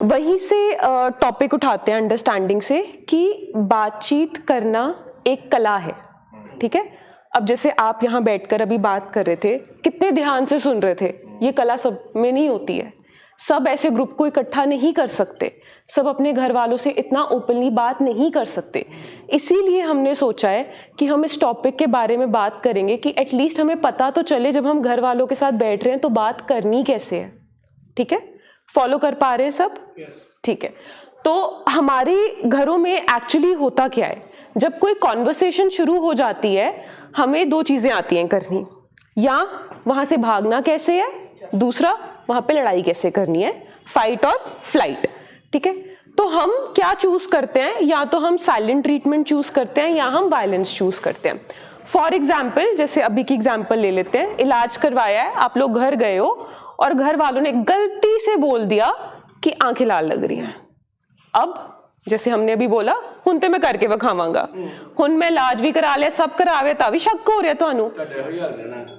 वहीं से टॉपिक उठाते हैं अंडरस्टैंडिंग से कि बातचीत करना एक कला है, ठीक है। अब जैसे आप यहाँ बैठकर अभी बात कर रहे थे, कितने ध्यान से सुन रहे थे, ये कला सब में नहीं होती है। सब ऐसे ग्रुप को इकट्ठा नहीं कर सकते, सब अपने घर वालों से इतना ओपनली बात नहीं कर सकते। इसीलिए हमने सोचा है कि हम इस टॉपिक के बारे में बात करेंगे कि एटलीस्ट हमें पता तो चले जब हम घर वालों के साथ बैठ रहे हैं तो बात करनी कैसे है, ठीक है। फॉलो कर पा रहे हैं सब? ठीक है। तो हमारे घरों में एक्चुअली होता क्या है, जब कोई कॉन्वर्सेशन शुरू हो जाती है हमें दो चीजें आती हैं करनी, या वहां से भागना कैसे है, दूसरा वहां पे लड़ाई कैसे करनी है, फाइट और फ्लाइट, ठीक है। तो हम क्या चूज करते हैं, या तो हम साइलेंट ट्रीटमेंट चूज करते हैं या हम वायलेंस चूज करते हैं। फॉर एग्जाम्पल, जैसे अभी की एग्जाम्पल ले लेते हैं, इलाज करवाया है, आप लोग घर गए हो और घर वालों ने गलती से बोल दिया कि आंखें लाल लग रही हैं। अब जैसे हमने अभी बोला, हुन ते मैं करके विखावांगा, हुन मैं इलाज भी करा लिया, सब करावे ता भी शक हो रहा तुहानू।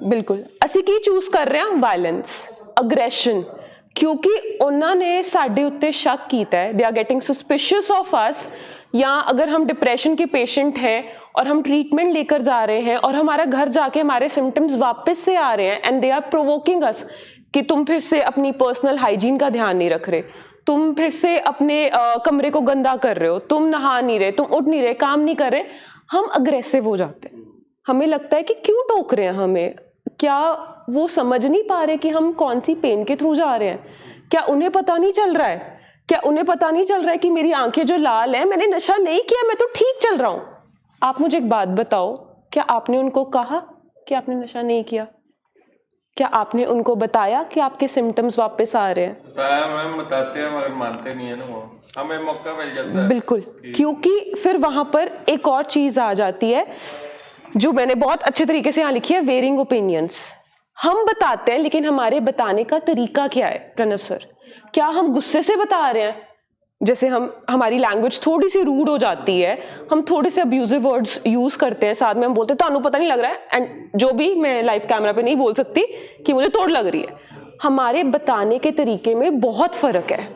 बिल्कुल ਅਸੀਂ ਕੀ चूज कर रहे हैं, वायलेंस, अग्रैशन, क्योंकि उन्होंने साडे उत्ते शक कीता है, they are getting suspicious of us. या अगर हम डिप्रेशन के पेशेंट हैं और हम ट्रीटमेंट लेकर जा रहे हैं और हमारा घर जाके हमारे सिम्टम्स वापस से आ रहे हैं एंड दे आर प्रोवोकिंग अस कि तुम फिर से अपनी पर्सनल हाइजीन का ध्यान नहीं रख रहे, तुम फिर से अपने कमरे को गंदा कर रहे हो, तुम नहा नहीं रहे, तुम उठ नहीं रहे, काम नहीं कर रहे, हम अग्रेसिव हो जाते हैं। हमें लगता है कि क्यों टोक रहे हैं हमें, क्या वो समझ नहीं पा रहे कि हम कौन सी पेन के थ्रू जा रहे हैं, क्या उन्हें पता नहीं चल रहा है, क्या उन्हें पता नहीं चल रहा है कि मेरी आंखें जो लाल हैं, मैंने नशा नहीं किया, मैं तो ठीक चल रहा हूं। आप मुझे एक बात बताओ, क्या आपने उनको कहा कि आपने नशा नहीं किया? क्या आपने उनको बताया कि आपके सिम्टम्स वापस आ रहे हैं? बताया मैम, बताते हैं मगर मानते नहीं है ना, वो हमें मौका मिल जाता है। बिल्कुल, क्योंकि फिर वहां पर एक और चीज आ जाती है जो मैंने बहुत अच्छे तरीके से यहाँ लिखी है, वेरिंग ओपिनियंस। हम बताते हैं लेकिन हमारे बताने का तरीका क्या है प्रणव सर? क्या हम गुस्से से बता रहे हैं, जैसे हमारी लैंग्वेज थोड़ी सी रूड हो जाती है, हम थोड़े से अब्यूजिव वर्ड्स यूज करते हैं, साथ में हम बोलते हैं तानू पता नहीं लग रहा है, एंड जो भी मैं लाइव कैमरा पे नहीं बोल सकती कि मुझे तोड़ लग रही है। हमारे बताने के तरीके में बहुत फर्क है,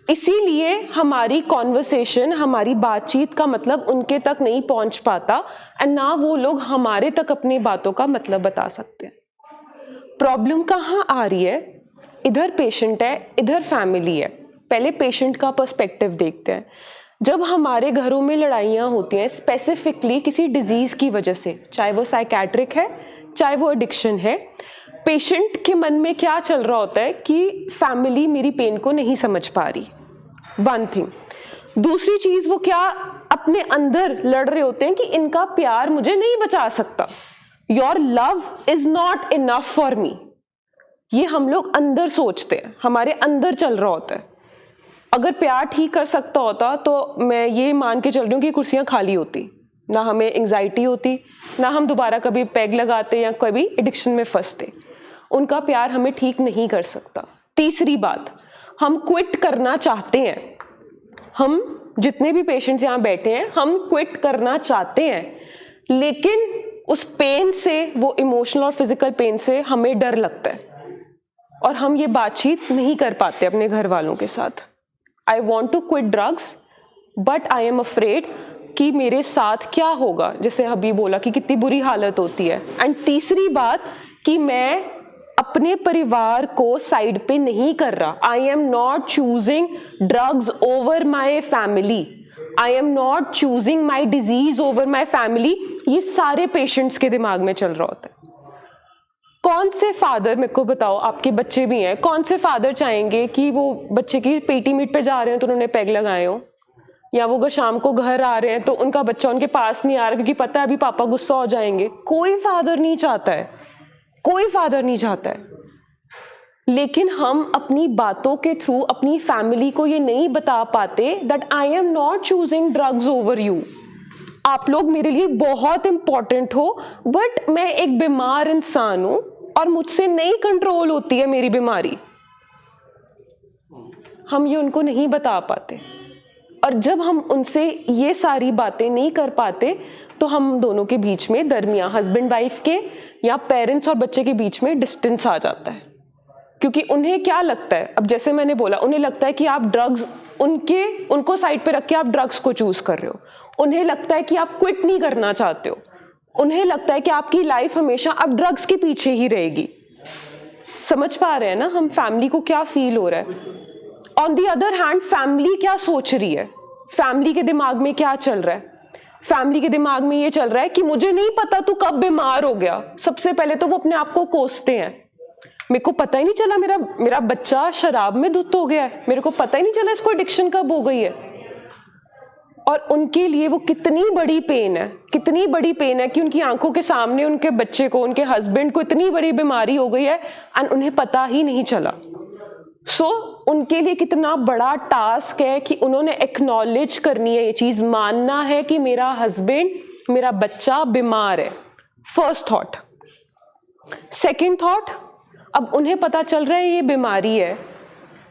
इसीलिए हमारी कॉन्वर्सेशन, हमारी बातचीत का मतलब उनके तक नहीं पहुंच पाता एंड ना वो लोग हमारे तक अपनी बातों का मतलब बता सकते हैं। प्रॉब्लम कहाँ आ रही है? इधर पेशेंट है, इधर फैमिली है। पहले पेशेंट का पर्सपेक्टिव देखते हैं। जब हमारे घरों में लड़ाइयाँ होती हैं स्पेसिफिकली किसी डिजीज की वजह से, चाहे वो साइकेट्रिक है, चाहे वो एडिक्शन है, पेशेंट के मन में क्या चल रहा होता है कि फैमिली मेरी पेन को नहीं समझ पा रही, वन थिंग। दूसरी चीज, वो क्या अपने अंदर लड़ रहे होते हैं कि इनका प्यार मुझे नहीं बचा सकता, your love is not enough for me. ये हम लोग अंदर सोचते हैं, हमारे अंदर चल रहा होता है। अगर प्यार ठीक कर सकता होता तो मैं ये मान के चल रही हूँ कि कुर्सियां खाली होती, ना हमें एंजाइटी होती, ना हम दोबारा कभी पैग लगाते या कभी एडिक्शन में फंसते। उनका प्यार हमें ठीक नहीं कर सकता। तीसरी बात, हम क्विट करना चाहते हैं। हम जितने भी पेशेंट्स यहाँ बैठे हैं, हम क्विट करना चाहते हैं, लेकिन उस पेन से, वो इमोशनल और फिजिकल पेन से हमें डर लगता है और हम ये बातचीत नहीं कर पाते अपने घर वालों के साथ। I want to quit drugs but I am afraid कि मेरे साथ क्या होगा, जैसे अभी बोला कि कितनी बुरी हालत होती है। एंड तीसरी बात कि मैं अपने परिवार को साइड पे नहीं कर रहा। I am not choosing drugs over my family, I am not choosing my disease over my family. ये सारे पेशेंट्स के दिमाग में चल रहा होता है। कौन से फादर, मेरे को बताओ, आपके बच्चे भी हैं, कौन से फादर चाहेंगे कि वो बच्चे की पेटी मीट पे जा रहे हैं तो उन्होंने पैग लगाए हो, या वो अगर शाम को घर आ रहे हैं तो उनका बच्चा उनके पास नहीं आ रहा क्योंकि पता है अभी पापा गुस्सा हो जाएंगे? कोई फादर नहीं चाहता है, कोई फादर नहीं चाहता है। लेकिन हम अपनी बातों के थ्रू अपनी फैमिली को ये नहीं बता पाते that I am not choosing drugs over you. आप लोग मेरे लिए बहुत इंपॉर्टेंट हो, बट मैं एक बीमार इंसान हूं और मुझसे नहीं कंट्रोल होती है मेरी बीमारी। हम ये उनको नहीं बता पाते, और जब हम उनसे ये सारी बातें नहीं कर पाते तो हम दोनों के बीच में, दरमियान हस्बैंड वाइफ के या पेरेंट्स और बच्चे के बीच में डिस्टेंस आ जाता है। क्योंकि उन्हें क्या लगता है, अब जैसे मैंने बोला, उन्हें लगता है कि आप ड्रग्स, उनको साइड पे रख के आप ड्रग्स को चूज कर रहे हो। उन्हें लगता है कि आप क्विट नहीं करना चाहते हो। उन्हें लगता है कि आपकी लाइफ हमेशा अब ड्रग्स के पीछे ही रहेगी। समझ पा रहे हैं ना हम फैमिली को क्या फील हो रहा है। On the other hand family क्या सोच रही है, फैमिली के दिमाग में क्या चल रहा है। फैमिली के दिमाग में ये चल रहा है कि मुझे नहीं पता तू कब बीमार हो गया। सबसे पहले तो वो अपने आप को कोसते हैं, मेरे को पता ही नहीं चला मेरा बच्चा शराब में धुत हो गया है, मेरे को पता ही नहीं चला इसको एडिक्शन कब हो गई है। और उनके लिए वो कितनी बड़ी पेन है, कितनी बड़ी पेन है कि उनकी आंखों के सामने उनके बच्चे को, उनके हस्बैंड को इतनी बड़ी बीमारी हो गई है एंड उन्हें पता ही नहीं चला। सो उनके लिए कितना बड़ा टास्क है कि उन्होंने एक्नॉलेज करनी है, ये चीज मानना है कि मेरा हस्बैंड, मेरा बच्चा बीमार है। First thought. सेकंड थॉट, अब उन्हें पता चल रहा है ये बीमारी है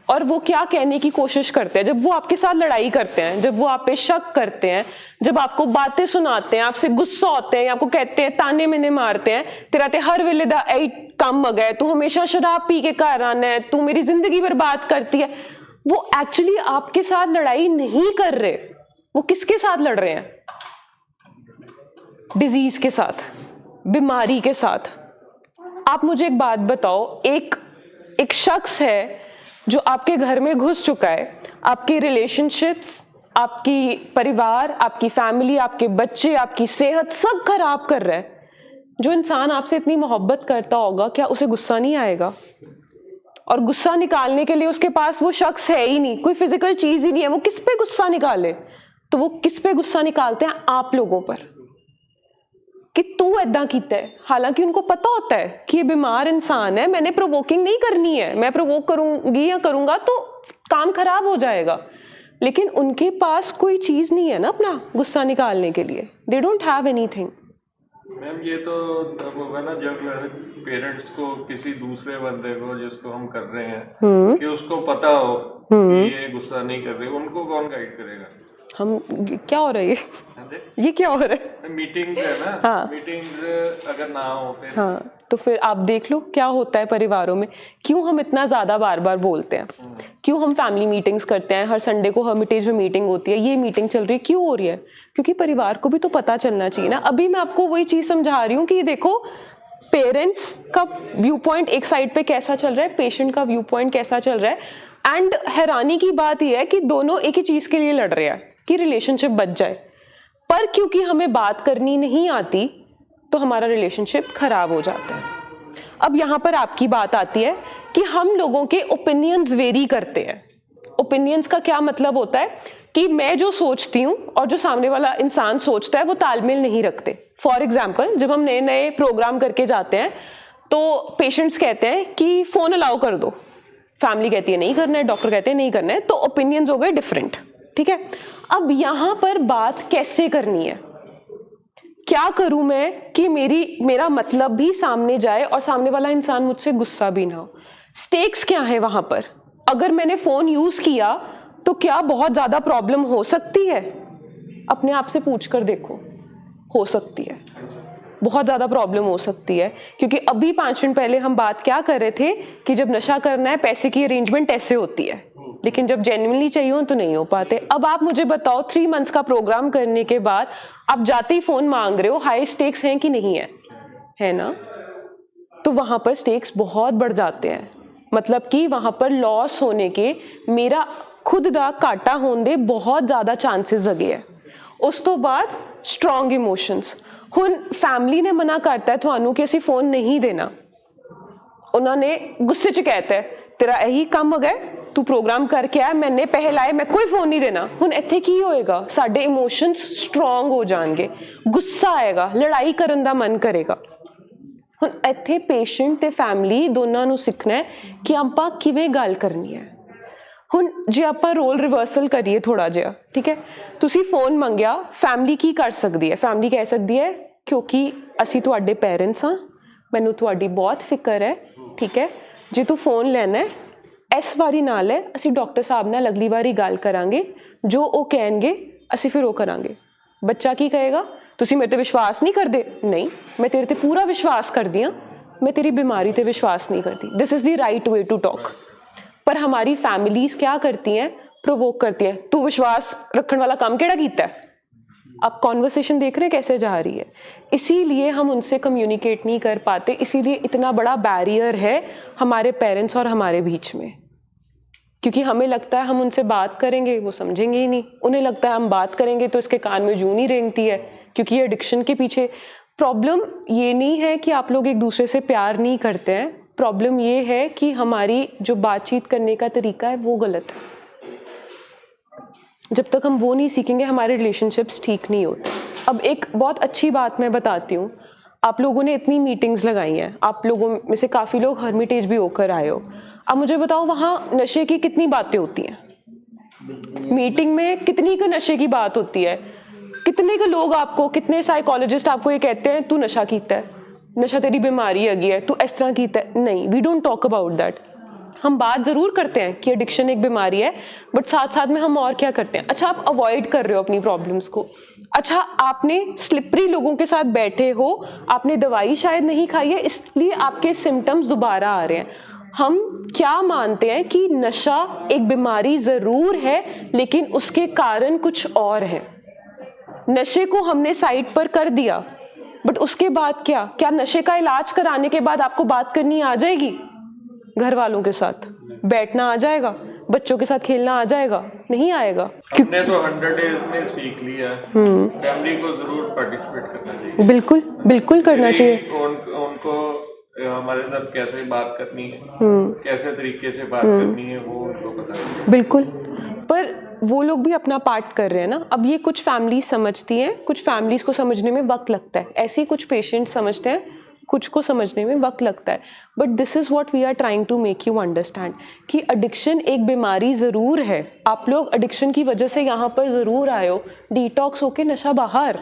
और वो क्या कहने की कोशिश करते हैं। जब वो आपके साथ लड़ाई करते हैं, जब वो आप पे शक करते हैं, जब आपको बातें सुनाते हैं, आपसे गुस्सा होते हैं, आपको कहते हैं, ताने मैंने मारते हैं, तेरा ते हर वेले दा ऐ कम आ गया, तू हमेशा शराब पी के घर आना है, तू मेरी जिंदगी बर्बाद करती है। वो एक्चुअली आपके साथ लड़ाई नहीं कर रहे। वो किसके साथ लड़ रहे हैं? डिजीज के साथ, बीमारी के साथ। आप मुझे एक बात बताओ, एक शख्स है जो आपके घर में घुस चुका है, आपके रिलेशनशिप्स, आपकी परिवार, आपकी फैमिली, आपके बच्चे, आपकी सेहत सब खराब कर रहा है। जो इंसान आपसे इतनी मोहब्बत करता होगा, क्या उसे गुस्सा नहीं आएगा? और गुस्सा निकालने के लिए उसके पास वो शख्स है ही नहीं, कोई फिजिकल चीज ही नहीं है, वो किस पे गुस्सा निकाले? तो वो किस पे गुस्सा निकालते हैं? आप लोगों पर, कि तू ऐदा कीता है। हालांकि उनको पता होता है कि ये बीमार इंसान है, मैंने प्रोवोकिंग नहीं करनी है, मैं प्रोवोक करूंगी या करूंगा तो काम खराब हो जाएगा। लेकिन उनके पास कोई चीज नहीं है ना अपना गुस्सा निकालने के लिए। They don't have anything. Ma'am ये तो तब होगा ना जब पेरेंट्स को किसी दूसरे बंदे को, जिसको हम कर रहे हैं, कि उसको पता हो कि ये गुस्सा नहीं कर रहे, उनको कौन गाइड करेगा? हम क्या हो रहा है ये क्या हो रहा है? मीटिंग है ना। हाँ। मीटिंग अगर ना हो फिर, हाँ, तो फिर आप देख लो क्या होता है परिवारों में। क्यों हम इतना ज्यादा बार बार बोलते हैं, क्यों हम फैमिली मीटिंग्स करते हैं, हर संडे को हर्मिटेज में मीटिंग होती है, ये मीटिंग चल रही है, क्यों हो रही है? क्योंकि परिवार को भी तो पता चलना चाहिए ना। अभी मैं आपको वही चीज समझा रही हूँ कि देखो, पेरेंट्स का व्यू पॉइंट एक साइड पे कैसा चल रहा है, पेशेंट का व्यू पॉइंट कैसा चल रहा है। एंड हैरानी की बात यह है कि दोनों एक ही चीज के लिए लड़ रहे हैं कि रिलेशनशिप बच जाए, पर क्योंकि हमें बात करनी नहीं आती तो हमारा रिलेशनशिप खराब हो जाता है। अब यहां पर आपकी बात आती है कि हम लोगों के ओपिनियंस वेरी करते हैं। ओपिनियंस का क्या मतलब होता है कि मैं जो सोचती हूँ और जो सामने वाला इंसान सोचता है वो तालमेल नहीं रखते। फॉर एग्जाम्पल, जब हम नए नए प्रोग्राम करके जाते हैं तो पेशेंट्स कहते हैं कि फोन अलाउ कर दो, फैमिली कहती है नहीं करना है, डॉक्टर कहते हैं नहीं करना है, तो ओपिनियंस हो गए डिफरेंट। ठीक है, अब यहां पर बात कैसे करनी है, क्या करूं मैं कि मेरा मतलब भी सामने जाए और सामने वाला इंसान मुझसे गुस्सा भी ना हो। स्टेक्स क्या है वहां पर? अगर मैंने फोन यूज किया तो क्या बहुत ज्यादा प्रॉब्लम हो सकती है? अपने आप से पूछ कर देखो, हो सकती है, बहुत ज्यादा प्रॉब्लम हो सकती है। क्योंकि अभी 5 मिनट पहले हम बात क्या कर रहे थे कि जब नशा करना है पैसे की अरेंजमेंट ऐसे होती है, लेकिन जब जेन्युइनली चाहिए हो तो नहीं हो पाते। अब आप मुझे बताओ, 3 मंथ्स का प्रोग्राम करने के बाद आप जाते ही फोन मांग रहे हो, हाई स्टेक्स हैं कि नहीं है ना? तो वहां पर स्टेक्स बहुत बढ़ जाते हैं, मतलब कि वहां पर लॉस होने के, मेरा खुद दा घाटा होने दे बहुत ज्यादा चांसेस लगे है। उस तो बाद स्ट्रॉन्ग इमोशंस। हुन फैमिली ने मना करता है ਤੁਹਾਨੂੰ कि ਅਸੀਂ फोन नहीं देना, उन्होंने गुस्से च कहता है तेरा यही काम हो गया, तू प्रोग्राम करके आया, मैंने पैसे लाए, मैं कोई फोन नहीं देना। हुन इत्थे की होएगा, साडे इमोशंस स्ट्रॉन्ग हो जाएंगे, गुस्सा आएगा, लड़ाई करन दा मन करेगा। हुन इत्थे पेशेंट ते फैमिली दोनों नूं सीखना है कि आपां किवें गल करनी है। हुन जे आपां रोल रिवर्सल करिए थोड़ा जिहा, ठीक है, तुसी फोन मंगया, फैमिली की कर सकदी है? फैमिली कह सकदी है क्योंकि असी तुहाडे पेरेंट्स हाँ, मैनू तुहाडी बहुत फिक्र है, ठीक है, जे तू फोन लेना है इस वारी नाल है, असी डॉक्टर साहब नाल अगली वारी गल करांगे, जो वो कहणगे असी फिर वो करांगे। बच्चा की कहेगा, तुसी मेरे ते विश्वास नहीं करदे? नहीं, मैं तेरे ते पूरा विश्वास करदी हां, मैं तेरी बीमारी पे विश्वास नहीं करती, this is the right way to talk. पर हमारी फैमिलीज क्या करती हैं, प्रोवोक करती हैं, तू विश्वास रखने वाला काम केड़ा कीता है। आप कॉन्वर्सेशन देख रहे हैं कैसे जा रही है, इसीलिए हम उनसे कम्युनिकेट नहीं कर पाते, इसीलिए इतना बड़ा बैरियर है हमारे पेरेंट्स और हमारे बीच में, क्योंकि हमें लगता है हम उनसे बात करेंगे वो समझेंगे ही नहीं, उन्हें लगता है हम बात करेंगे तो इसके कान में जूं नहीं रेंगती है, क्योंकि ये एडिक्शन के पीछे। प्रॉब्लम ये नहीं है कि आप लोग एक दूसरे से प्यार नहीं करते हैं, प्रॉब्लम ये है कि हमारी जो बातचीत करने का तरीका है वो गलत है। जब तक हम वो नहीं सीखेंगे हमारे रिलेशनशिप्स ठीक नहीं होते। अब एक बहुत अच्छी बात मैं बताती हूँ, आप लोगों ने इतनी मीटिंग्स लगाई हैं, आप लोगों में से काफ़ी लोग हर्मिटेज भी होकर आए हो, अब मुझे बताओ वहाँ नशे की कितनी बातें होती हैं, मीटिंग में कितनी का नशे की बात होती है, कितने के लोग आपको, कितने साइकोलॉजिस्ट आपको ये कहते हैं तू नशा कीता है, नशा तेरी बीमारी है, तू इस तरह कीता है। नहीं, we don't talk about that. हम बात जरूर करते हैं कि एडिक्शन एक बीमारी है, बट साथ साथ में हम और क्या करते हैं, अच्छा आप अवॉइड कर रहे हो अपनी प्रॉब्लम्स को, अच्छा आपने स्लिपरी लोगों के साथ बैठे हो, आपने दवाई शायद नहीं खाई है इसलिए आपके सिम्टम्स दोबारा आ रहे हैं। हम क्या मानते हैं कि नशा एक बीमारी जरूर है लेकिन उसके कारण कुछ और है। नशे को हमने साइड पर कर दिया, बट उसके बाद क्या नशे का इलाज कराने के बाद आपको बात करनी आ जाएगी, घर वालों के साथ बैठना आ जाएगा, बच्चों के साथ खेलना आ जाएगा? नहीं आएगा। हमने तो 100 डेज में सीख लिया, फैमिली को जरूर पार्टिसिपेट करना चाहिए। बिल्कुल बिल्कुल करना चाहिए। उनको हमारे साथ कैसे बात करनी है, कैसे तरीके से बात करनी है वो उनको पता है। बिल्कुल, पर वो लोग भी अपना पार्ट कर रहे हैं ना। अब ये कुछ फैमिली समझती हैं, कुछ फैमिलीज को समझने में वक्त लगता है, ऐसे ही कुछ पेशेंट समझते हैं, कुछ को समझने में वक्त लगता है। But this is what we are trying to make you understand कि एडिक्शन एक बीमारी ज़रूर है। आप लोग एडिक्शन की वजह से यहाँ पर ज़रूर आए हो, डिटॉक्स होके नशा बाहर।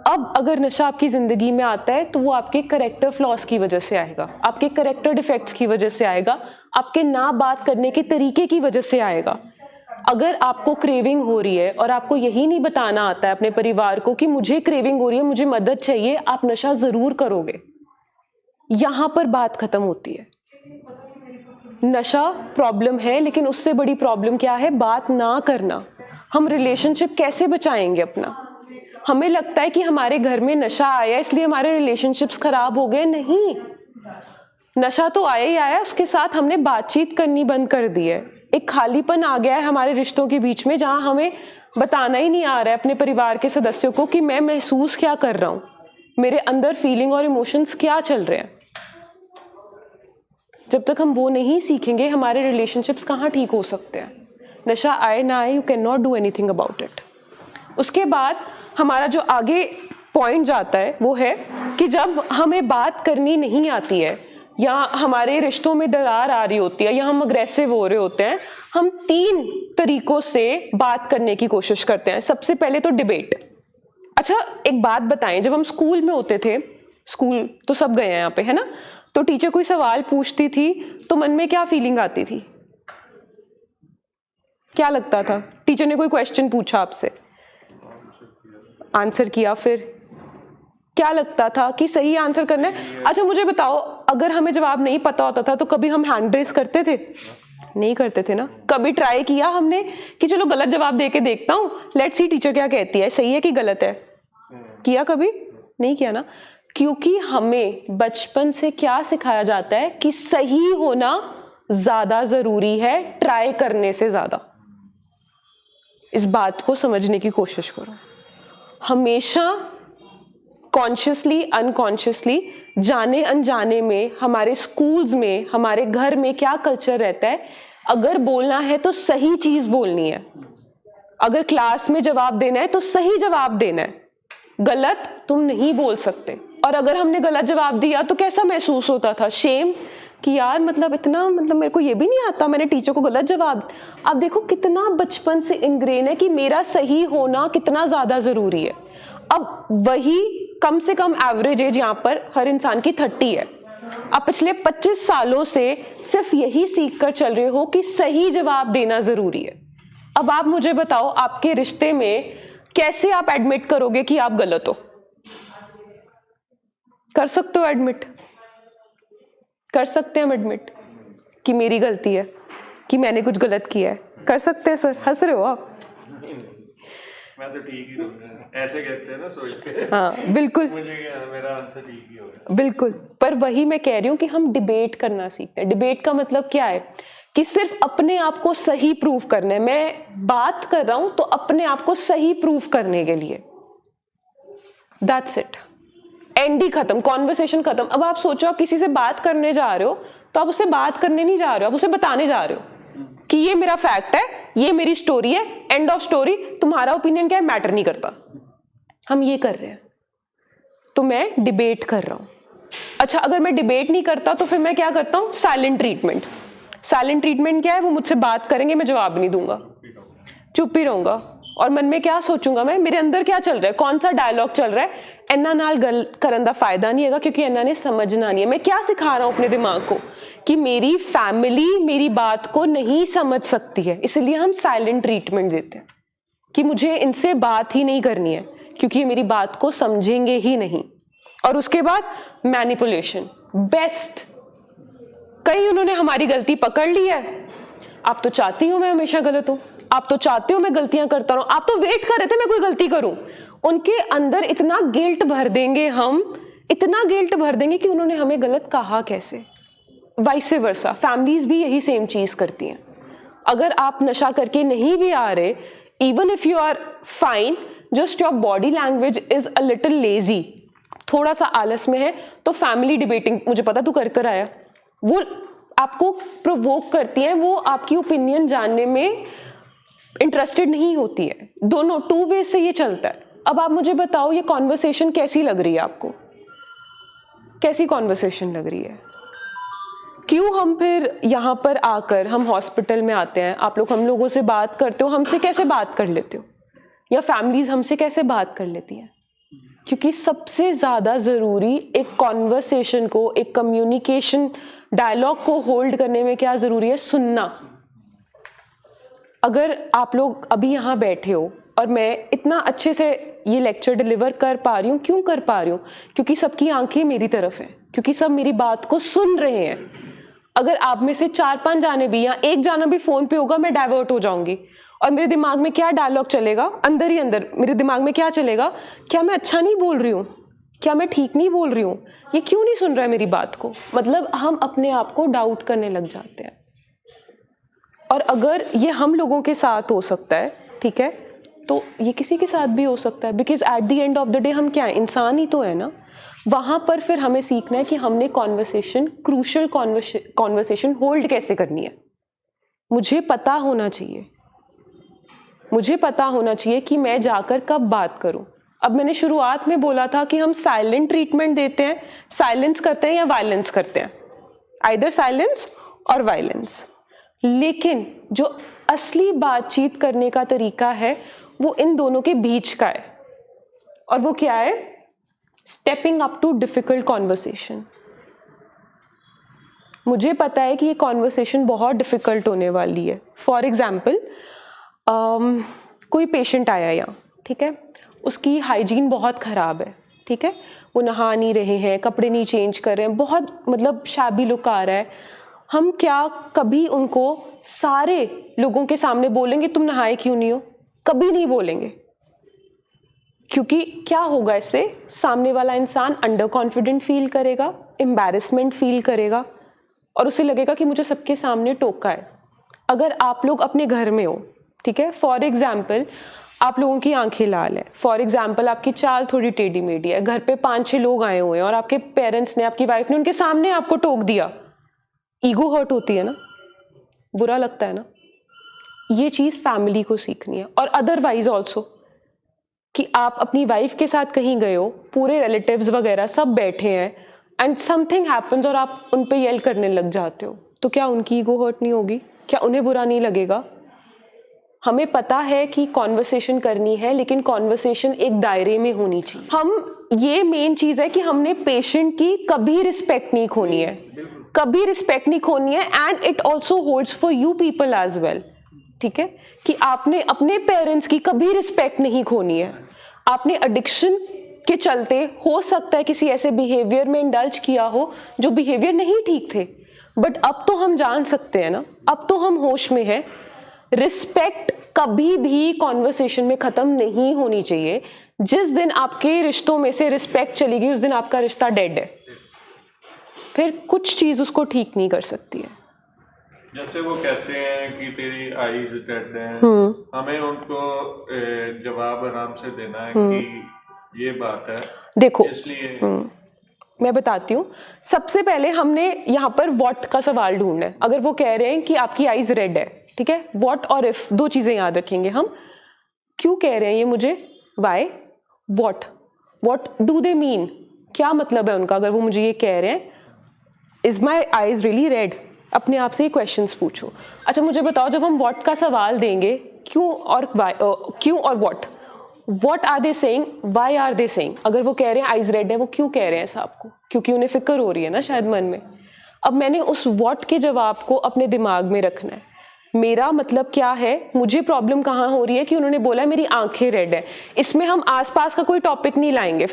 अब अगर नशा आपकी ज़िंदगी में आता है तो वो आपके करेक्टर फ्लॉस की वजह से आएगा, आपके करेक्टर डिफेक्ट्स की वजह से आएगा, आपके ना बात करने के तरीके की वजह से आएगा। अगर आपको क्रेविंग हो रही है और आपको यही नहीं बताना आता है अपने परिवार को कि मुझे क्रेविंग हो रही है, मुझे मदद चाहिए, आप नशा ज़रूर करोगे। यहाँ पर बात खत्म होती है। नशा प्रॉब्लम है, लेकिन उससे बड़ी प्रॉब्लम क्या है? बात ना करना। हम रिलेशनशिप कैसे बचाएंगे अपना? हमें लगता है कि हमारे घर में नशा आया इसलिए हमारे रिलेशनशिप्स खराब हो गए। नहीं, नशा तो आया ही आया, उसके साथ हमने बातचीत करनी बंद कर दी है। एक खालीपन आ गया है हमारे रिश्तों के बीच में, जहां हमें बताना ही नहीं आ रहा है अपने परिवार के सदस्यों को कि मैं महसूस क्या कर रहा हूं, मेरे अंदर फीलिंग और इमोशंस क्या चल रहे हैं। जब तक हम वो नहीं सीखेंगे हमारे रिलेशनशिप्स कहाँ ठीक हो सकते हैं। नशा आए ना आए, you can not do anything about it. उसके बाद हमारा जो आगे पॉइंट जाता है वो है कि जब हमें बात करनी नहीं आती है या हमारे रिश्तों में दरार आ रही होती है या हम अग्रेसिव हो रहे होते हैं, हम 3 तरीकों से बात करने की कोशिश करते हैं। सबसे पहले तो डिबेट। अच्छा एक बात बताएं, जब हम स्कूल में होते थे, स्कूल तो सब गए हैं यहाँ पे, है ना, तो टीचर कोई सवाल पूछती थी तो मन में क्या फीलिंग आती थी? क्या लगता था? टीचर ने कोई क्वेश्चन पूछा आपसे, आंसर किया, फिर क्या लगता था कि सही आंसर करना है? अच्छा मुझे बताओ, अगर हमें जवाब नहीं पता होता था तो कभी हम हैंड रेस करते थे? नहीं करते थे ना। कभी ट्राई किया हमने कि चलो गलत जवाब दे के देखता हूँ, लेट्स सी टीचर क्या कहती है, सही है कि गलत है? किया कभी? नहीं किया ना, क्योंकि हमें बचपन से क्या सिखाया जाता है कि सही होना ज्यादा जरूरी है ट्राई करने से ज्यादा। इस बात को समझने की कोशिश करो। हमेशा कॉन्शियसली अनकॉन्शियसली, जाने अनजाने में हमारे स्कूल्स में, हमारे घर में क्या कल्चर रहता है, अगर बोलना है तो सही चीज बोलनी है, अगर क्लास में जवाब देना है तो सही जवाब देना है, गलत तुम नहीं बोल सकते। और अगर हमने गलत जवाब दिया तो कैसा महसूस होता था? शेम, कि यार इतना मेरे को ये भी नहीं आता, मैंने टीचर को गलत जवाब। आप देखो कितना बचपन से इनग्रेन है कि मेरा सही होना कितना ज्यादा जरूरी है। अब वही कम से कम एवरेज एज यहाँ पर हर इंसान की 30 है। आप पिछले 25 सालों से सिर्फ यही सीख कर चल रहे हो कि सही जवाब देना जरूरी है। अब आप मुझे बताओ, आपके रिश्ते में कैसे आप एडमिट करोगे कि आप गलत हो? कर सकते हो एडमिट? कर सकते हैं हम एडमिट कि मेरी गलती है, कि मैंने कुछ गलत किया है? कर सकते हैं सर? हंस रहे हो आप? मैं तो ठीक ही रहूंगा, ऐसे कहते हैं ना सोच के। हाँ बिल्कुल, मुझे क्या, मेरा आंसर ठीक ही होगा। बिल्कुल। पर वही मैं कह रही हूँ कि हम डिबेट करना सीखते हैं। डिबेट का मतलब क्या है कि सिर्फ अपने आप को सही प्रूव करना है। मैं बात कर रहा हूं तो अपने आप को सही प्रूव करने के लिए, दैट्स इट। एंड ही खत्म, कॉन्वर्सेशन खत्म। अब आप सोचो, आप किसी से बात करने जा रहे हो तो आप उससे बात करने नहीं जा रहे हो, आप उसे बताने जा रहे हो कि ये मेरा फैक्ट है, ये मेरी स्टोरी है, एंड ऑफ स्टोरी। तुम्हारा ओपिनियन क्या है, मैटर नहीं करता। हम ये कर रहे हैं, तो मैं डिबेट कर रहा हूं। अच्छा, अगर मैं डिबेट नहीं करता तो फिर मैं क्या करता हूं? Silent treatment. साइलेंट ट्रीटमेंट क्या है? वो मुझसे बात करेंगे, मैं जवाब नहीं दूंगा, चुप ही रहूंगा। और मन में क्या सोचूंगा मैं, मेरे अंदर क्या चल रहा है, कौन सा डायलॉग चल रहा है? इन्ना नाल गल करन दा फायदा नहीं है, क्योंकि इन्ना ने समझना नहीं है। मैं क्या सिखा रहा हूं अपने दिमाग को कि मेरी फैमिली मेरी बात को नहीं समझ सकती है, इसलिए हम साइलेंट ट्रीटमेंट देते हैं कि मुझे इनसे बात ही नहीं करनी है, क्योंकि ये मेरी बात को समझेंगे ही नहीं। और उसके बाद मैनिपुलेशन, बेस्ट। कहीं उन्होंने हमारी गलती पकड़ ली है, आप तो चाहती हो मैं हमेशा गलत हूं, आप तो चाहते हो मैं गलतियां करता रहूं, आप तो वेट कर रहे थे मैं कोई गलती करूं। उनके अंदर इतना गिल्ट भर देंगे हम, इतना गिल्ट भर देंगे कि उन्होंने हमें गलत कहा कैसे। वाइस वर्सा, फैमिलीज भी यही सेम चीज करती हैं। अगर आप नशा करके नहीं भी आ रहे, even if you are fine, just your body language is a little lazy, थोड़ा सा आलस में है, तो फैमिली डिबेटिंग, मुझे पता तू कर कर आया, वो आपको प्रोवोक करती हैं, वो आपकी ओपिनियन जानने में इंटरेस्टेड नहीं होती है। दोनों टू वे से ये चलता है। अब आप मुझे बताओ, ये कॉन्वर्सेशन कैसी लग रही है आपको? कैसी कॉन्वर्सेशन लग रही है? क्यों हम फिर यहाँ पर आकर, हम हॉस्पिटल में आते हैं, आप लोग हम लोगों से बात करते हो, हमसे कैसे बात कर लेते हो, या फैमिलीज हमसे कैसे बात कर लेती हैं? क्योंकि सबसे ज्यादा जरूरी एक कॉन्वर्सेशन को, एक कम्युनिकेशन डायलॉग को होल्ड करने में क्या जरूरी है? सुनना। अगर आप लोग अभी यहाँ बैठे हो और मैं इतना अच्छे से ये लेक्चर डिलीवर कर पा रही हूँ, क्यों कर पा रही हूँ? क्योंकि सबकी आंखें मेरी तरफ हैं, क्योंकि सब मेरी बात को सुन रहे हैं। अगर आप में से 4-5 जाने भी, या एक जाना भी फोन पे होगा, मैं डाइवर्ट हो जाऊंगी और मेरे दिमाग में क्या डायलॉग चलेगा, अंदर ही अंदर मेरे दिमाग में क्या चलेगा? क्या मैं अच्छा नहीं बोल रही हूँ? क्या मैं ठीक नहीं बोल रही हूँ? ये क्यों नहीं सुन रहा है मेरी बात को? मतलब हम अपने आप को डाउट करने लग जाते हैं। और अगर ये हम लोगों के साथ हो सकता है, ठीक है, तो ये किसी के साथ भी हो सकता है, because at the end of the day हम क्या है, इंसान ही तो है ना। वहां पर फिर हमें सीखना है कि हमने कॉन्वर्सेशन, क्रूशल कॉन्वर्सेशन होल्ड कैसे करनी है। मुझे पता होना चाहिए, मुझे पता होना चाहिए कि मैं जाकर कब बात करूं। अब मैंने शुरुआत में बोला था कि हम साइलेंट ट्रीटमेंट देते हैं, साइलेंस करते हैं या वायलेंस करते हैं, आइदर साइलेंस और वायलेंस। लेकिन जो असली बातचीत करने का तरीका है वो इन दोनों के बीच का है, और वो क्या है? Stepping up to difficult conversation. मुझे पता है कि ये कॉन्वर्सेशन बहुत डिफिकल्ट होने वाली है। फॉर एग्जाम्पल, कोई पेशेंट आया यहाँ, ठीक है, उसकी हाइजीन बहुत ख़राब है, ठीक है, वो नहा नहीं रहे हैं, कपड़े नहीं चेंज कर रहे हैं, बहुत मतलब शाबी लुक आ रहा है। हम क्या कभी उनको सारे लोगों के सामने बोलेंगे तुम नहाए क्यों नहीं हो? कभी नहीं बोलेंगे, क्योंकि क्या होगा इससे? सामने वाला इंसान अंडर कॉन्फिडेंट फील करेगा, एम्बैरेसमेंट फील करेगा, और उसे लगेगा कि मुझे सबके सामने टोका है। अगर आप लोग अपने घर में हो, ठीक है, फॉर एग्जाम्पल आप लोगों की आंखें लाल है, फॉर एग्जाम्पल आपकी चाल थोड़ी टेढ़ी मेढ़ी है, घर पे 5-6 लोग आए हुए हैं और आपके पेरेंट्स ने, आपकी वाइफ ने उनके सामने आपको टोक दिया, ईगो हर्ट होती है ना, बुरा लगता है ना। ये चीज फैमिली को सीखनी है। और अदरवाइज ऑल्सो, कि आप अपनी वाइफ के साथ कहीं गए हो, पूरे रिलेटिव्स वगैरह सब बैठे हैं, एंड समथिंग हैपन्स और आप उन पे येल करने लग जाते हो, तो क्या उनकी ईगो हर्ट नहीं होगी? क्या उन्हें बुरा नहीं लगेगा? हमें पता है कि कॉन्वर्सेशन करनी है, लेकिन कॉन्वर्सेशन एक दायरे में होनी चाहिए। हम, ये मेन चीज है कि हमने पेशेंट की कभी रिस्पेक्ट नहीं खोनी है, कभी रिस्पेक्ट नहीं खोनी है, and it also holds for you people as well, ठीक है, कि आपने अपने पेरेंट्स की कभी रिस्पेक्ट नहीं खोनी है। आपने एडिक्शन के चलते हो सकता है किसी ऐसे बिहेवियर में इंडल्ज किया हो जो बिहेवियर नहीं ठीक थे, बट अब तो हम जान सकते हैं ना, अब तो हम होश में हैं। रिस्पेक्ट कभी भी कॉन्वर्सेशन में खत्म नहीं होनी चाहिए। जिस दिन आपके रिश्तों में से रिस्पेक्ट चली गई उस दिन आपका रिश्ता डेड है, फिर कुछ चीज उसको ठीक नहीं कर सकती है। जैसे वो कहते हैं कि तेरी आईज डेड हैं, हमें उनको जवाब आराम से देना है कि ये बात है, देखो इसलिए मैं बताती हूँ। सबसे पहले हमने यहाँ पर व्हाट का सवाल ढूंढना है। अगर वो कह रहे हैं कि आपकी आईज रेड है, ठीक है, व्हाट और इफ, दो चीजें याद रखेंगे हम। क्यों कह रहे हैं ये मुझे, why, what do they mean, क्या मतलब है उनका। अगर वो मुझे ये कह रहे हैं is my eyes really red, अपने आप से ये क्वेश्चंस पूछो। अच्छा मुझे बताओ, जब हम व्हाट का सवाल देंगे, क्यों और क्यों और what are they saying, why are they saying. अगर वो कह रहे हैं आईज रेड है, वो क्यों कह रहे हैं ऐसा आपको, क्योंकि उन्हें फिक्र हो रही है ना शायद मन में। अब मैंने उस व्हाट के जवाब को अपने दिमाग में रखना है। मेरा मतलब क्या है, मुझे प्रॉब्लम कहाँ हो रही है कि उन्होंने बोला मेरी आंखें रेड है। इसमें हम आसपास का कोई टॉपिक नहीं लाएंगे।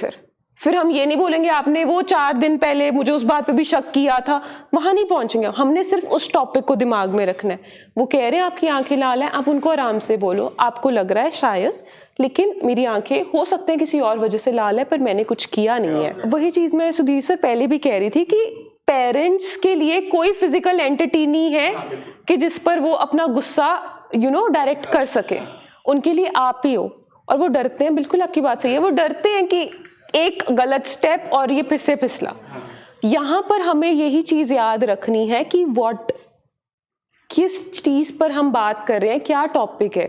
फिर हम ये नहीं बोलेंगे आपने वो 4 दिन पहले मुझे उस बात पे भी शक किया था, वहां नहीं पहुंचेंगे। हमने सिर्फ उस टॉपिक को दिमाग में रखना है। वो कह रहे हैं आपकी आंखें लाल हैं, आप उनको आराम से बोलो, आपको लग रहा है शायद, लेकिन मेरी आंखें हो सकते हैं किसी और वजह से लाल है, पर मैंने कुछ किया नहीं है। वही चीज मैं सुधीर सर पहले भी कह रही थी कि पेरेंट्स के लिए कोई फिजिकल एंटिटी नहीं है कि जिस पर वो अपना गुस्सा डायरेक्ट कर सके। उनके लिए आप ही हो, और वो डरते हैं। बिल्कुल आपकी बात सही है, वो डरते हैं कि एक गलत स्टेप और ये फिर से फिसला। यहां पर हमें यही चीज याद रखनी है कि व्हाट, किस चीज पर हम बात कर रहे हैं, क्या टॉपिक है।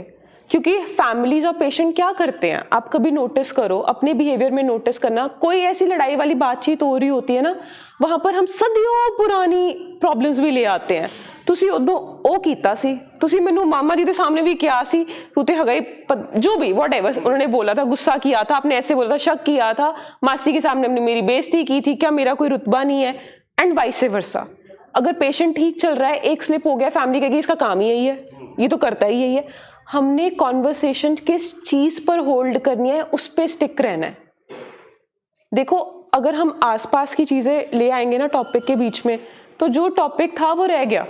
क्योंकि फैमिलीज और पेशेंट क्या करते हैं, आप कभी नोटिस करो, अपने बिहेवियर में नोटिस करना। कोई ऐसी लड़ाई वाली बातचीत हो रही होती है ना, वहां पर हम सदियों पुरानी प्रॉब्लम्स भी ले आते हैं। तुसी उदों ओ कीता सी, तुसी मैनू मामा जी के सामने भी किया सी, तूते हगाई जो भी व्हाटएवर उन्होंने बोला था, गुस्सा किया था, आपने ऐसे बोला था, शक किया था, मासी के सामने हमने मेरी बेइज्जती की थी, क्या मेरा कोई रुतबा नहीं है, एंड वाइस वर्सा। अगर पेशेंट ठीक चल रहा है, एक स्लिप हो गया, फैमिली कहेगी इसका काम ही यही है, ये तो करता ही यही है। हमने कॉन्वर्सेशन किस चीज पर होल्ड करनी है, उस पर स्टिक रहना है। देखो अगर हम आसपास की चीजें ले आएंगे ना टॉपिक के बीच में, तो जो टॉपिक था वो रह गया,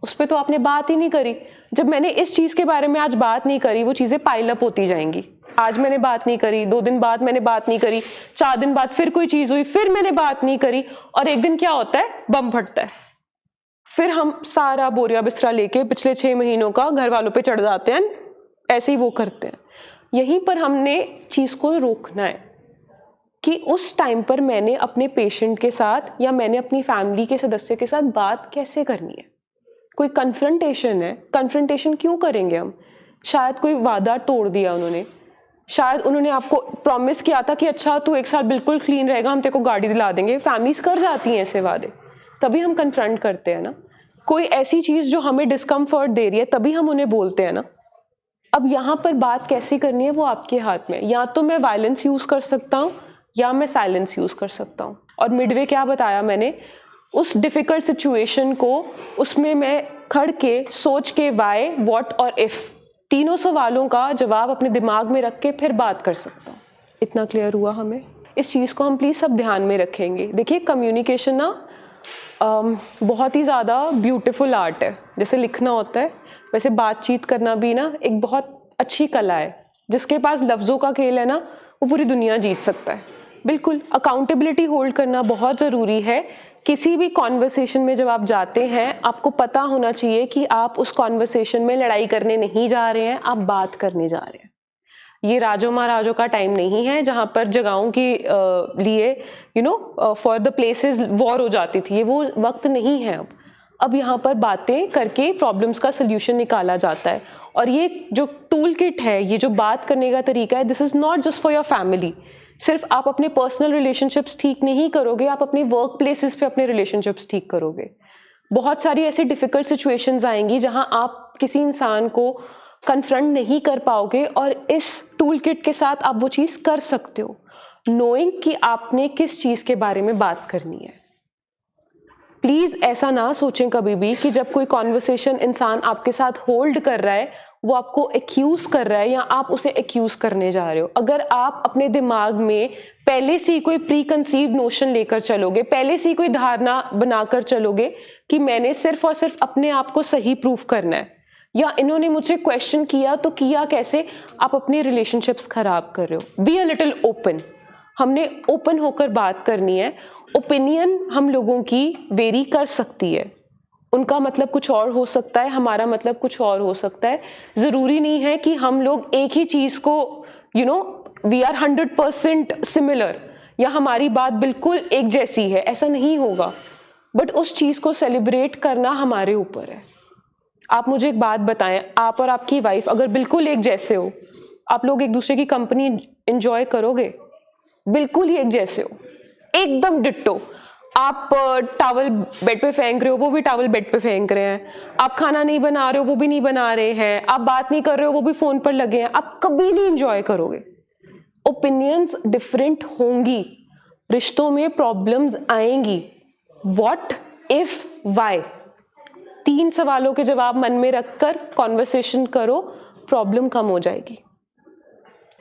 उस पर तो आपने बात ही नहीं करी। जब मैंने इस चीज के बारे में आज बात नहीं करी, वो चीजें पाइल अप होती जाएंगी। आज मैंने बात नहीं करी, 2 दिन बाद मैंने बात नहीं करी, 4 दिन बाद फिर कोई चीज हुई, फिर मैंने बात नहीं करी, और एक दिन क्या होता है, बम फटता है। फिर हम सारा बोरिया बिस्तरा लेके पिछले 6 महीनों का घर वालों पे चढ़ जाते हैं, ऐसे ही वो करते हैं। यहीं पर हमने चीज को रोकना है कि उस टाइम पर मैंने अपने पेशेंट के साथ या मैंने अपनी फैमिली के सदस्य के साथ बात कैसे करनी है। कोई कन्फ्रंटेशन है, कन्फ्रंटेशन क्यों करेंगे हम। शायद कोई वादा तोड़ दिया उन्होंने, शायद उन्होंने आपको प्रॉमिस किया था कि अच्छा तू 1 साल बिल्कुल क्लीन रहेगा, हम तेरे को गाड़ी दिला देंगे। फैमिलीज कर जाती हैं ऐसे वादे, तभी हम कन्फ्रंट करते हैं ना। कोई ऐसी चीज जो हमें डिस्कम्फर्ट दे रही है, तभी हम उन्हें बोलते हैं ना। अब यहाँ पर बात कैसे करनी है वो आपके हाथ में। या तो मैं वायलेंस यूज कर सकता हूँ या मैं साइलेंस यूज कर सकता हूँ। और मिडवे क्या बताया मैंने, उस डिफिकल्ट सिचुएशन को, उसमें मैं खड़ के सोच के व्हाई, व्हाट और इफ, तीनों सवालों का जवाब अपने दिमाग में रख के फिर बात कर सकता हूँ। इतना क्लियर हुआ हमें। इस चीज को हम प्लीज सब ध्यान में रखेंगे। देखिए कम्युनिकेशन ना बहुत ही ज़्यादा ब्यूटीफुल आर्ट है। जैसे लिखना होता है, वैसे बातचीत करना भी ना एक बहुत अच्छी कला है। जिसके पास लफ्ज़ों का खेल है ना, वो पूरी दुनिया जीत सकता है। बिल्कुल अकाउंटेबिलिटी होल्ड करना बहुत ज़रूरी है। किसी भी कॉन्वर्सेशन में जब आप जाते हैं, आपको पता होना चाहिए कि आप उस कॉन्वर्सेशन में लड़ाई करने नहीं जा रहे हैं, आप बात करने जा रहे हैं। ये राजों महाराजों का टाइम नहीं है जहाँ पर जगहों के लिए फॉर द प्लेसेस वॉर हो जाती थी। ये वो वक्त नहीं है अब यहाँ पर बातें करके प्रॉब्लम्स का सोल्यूशन निकाला जाता है। और ये जो टूल किट है, ये जो बात करने का तरीका है, this is not just for your family. सिर्फ आप अपने पर्सनल रिलेशनशिप्स ठीक नहीं करोगे, आप अपने वर्क प्लेसेस पे अपने रिलेशनशिप्स ठीक करोगे। बहुत सारी ऐसी डिफिकल्ट सिचुएशंस आएंगी जहाँ आप किसी इंसान को कन्फ्रंट नहीं कर पाओगे, और इस टूल किट के साथ आप वो चीज़ कर सकते हो, नोइंग कि आपने किस चीज़ के बारे में बात करनी है। प्लीज़ ऐसा ना सोचें कभी भी कि जब कोई कॉन्वर्सेशन इंसान आपके साथ होल्ड कर रहा है, वो आपको एक्यूज कर रहा है या आप उसे एक्यूज करने जा रहे हो। अगर आप अपने दिमाग में पहले से ही कोई प्री कंसीव्ड नोशन लेकर चलोगे, पहले से ही कोई धारणा बनाकर चलोगे कि मैंने सिर्फ और सिर्फ अपने आप को सही प्रूफ करना है, या इन्होंने मुझे क्वेश्चन किया तो किया कैसे, आप अपनी रिलेशनशिप्स खराब कर रहे हो। बी अ लिटिल ओपन, हमने ओपन होकर बात करनी है। ओपिनियन हम लोगों की वेरी कर सकती है, उनका मतलब कुछ और हो सकता है, हमारा मतलब कुछ और हो सकता है। ज़रूरी नहीं है कि हम लोग एक ही चीज़ को वी आर 100% सिमिलर या हमारी बात बिल्कुल एक जैसी है, ऐसा नहीं होगा। बट उस चीज़ को सेलिब्रेट करना हमारे ऊपर है। आप मुझे एक बात बताएं, आप और आपकी वाइफ अगर बिल्कुल एक जैसे हो, आप लोग एक दूसरे की कंपनी एंजॉय करोगे? बिल्कुल ही एक जैसे हो, एकदम डिट्टो। आप टॉवल बेड पे फेंक रहे हो, वो भी टॉवल बेड पे फेंक रहे हैं। आप खाना नहीं बना रहे हो, वो भी नहीं बना रहे हैं। आप बात नहीं कर रहे हो, वो भी फोन पर लगे हैं। आप कभी नहीं एंजॉय करोगे। ओपिनियंस डिफरेंट होंगी, रिश्तों में प्रॉब्लम्स आएंगी। व्हाट, इफ, व्हाई, 3 सवालों के जवाब मन में रखकर कॉन्वर्सेशन करो, प्रॉब्लम कम हो जाएगी।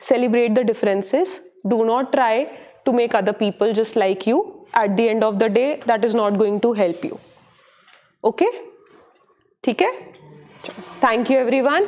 Celebrate the differences, do not try to make other people just like you. At the end of the day, that is not going to help you. Okay? ठीक है? Thank you everyone.